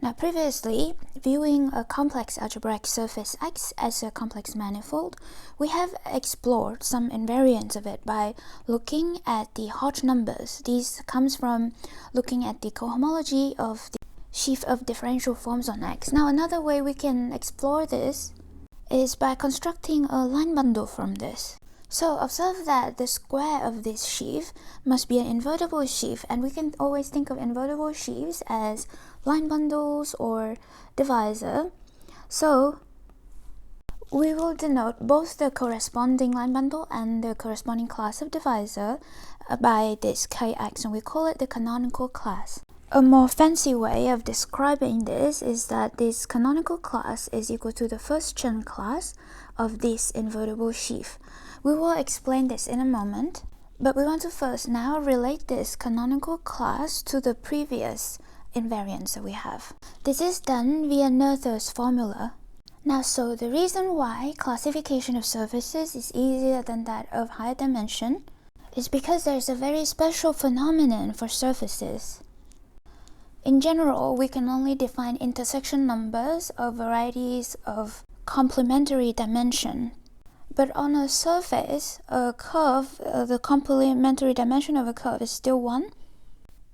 Now previously, viewing a complex algebraic surface X as a complex manifold, we have explored some invariants of it by looking at the Hodge numbers. These comes from looking at the cohomology of the sheaf of differential forms on X. Now another way we can explore this is by constructing a line bundle from this. So observe that the square of this sheaf must be an invertible sheaf, and we can always think of invertible sheaves as line bundles or divisor. So we will denote both the corresponding line bundle and the corresponding class of divisor by this Kx, and we call it the canonical class. A more fancy way of describing this is that this canonical class is equal to the first Chen class of this invertible sheaf. We will explain this in a moment, but we want to first now relate this canonical class to the previous invariants that we have. This is done via Noether's formula. Now, so the reason why classification of surfaces is easier than that of higher dimension is because there's a very special phenomenon for surfaces. In general, we can only define intersection numbers of varieties of complementary dimension. But on a surface, a curve, the complementary dimension of a curve is still 1.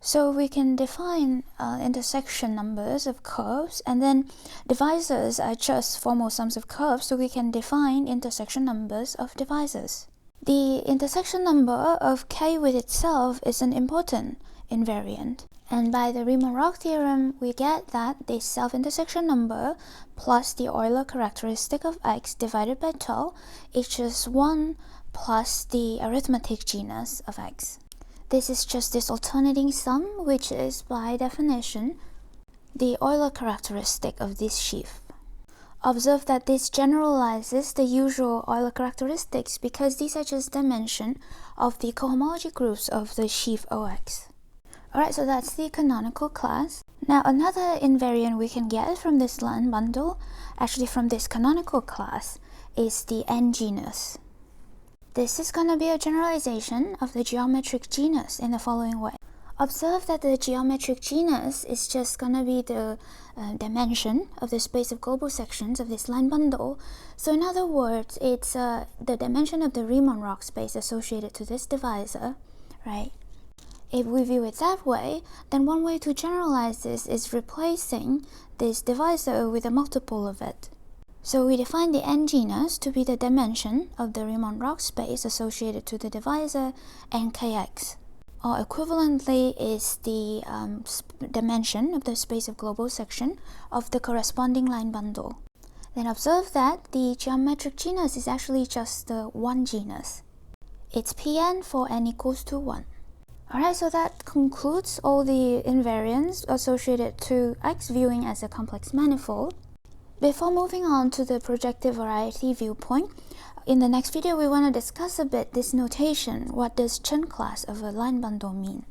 So we can define intersection numbers of curves, and then divisors are just formal sums of curves, so we can define intersection numbers of divisors. The intersection number of K with itself is an important invariant. And by the Riemann-Roch theorem, we get that the self-intersection number plus the Euler characteristic of X divided by tau is just 1 plus the arithmetic genus of X. This is just this alternating sum, which is, by definition, the Euler characteristic of this sheaf. Observe that this generalizes the usual Euler characteristics because these are just dimension of the cohomology groups of the sheaf OX. Alright, so that's the canonical class. Now another invariant we can get from this line bundle, actually from this canonical class, is the N genus. This is going to be a generalization of the geometric genus in the following way. Observe that the geometric genus is just going to be the dimension of the space of global sections of this line bundle. So in other words, it's the dimension of the Riemann-Roch space associated to this divisor, right? If we view it that way, then one way to generalize this is replacing this divisor with a multiple of it. So we define the N genus to be the dimension of the Riemann-Roch space associated to the divisor Nkx, or equivalently is the dimension of the space of global section of the corresponding line bundle. Then observe that the geometric genus is actually just the 1 genus. It's Pn for n equals to 1. Alright, so that concludes all the invariants associated to X viewing as a complex manifold. Before moving on to the projective variety viewpoint, in the next video we want to discuss a bit this notation. What does Chen class of a line bundle mean?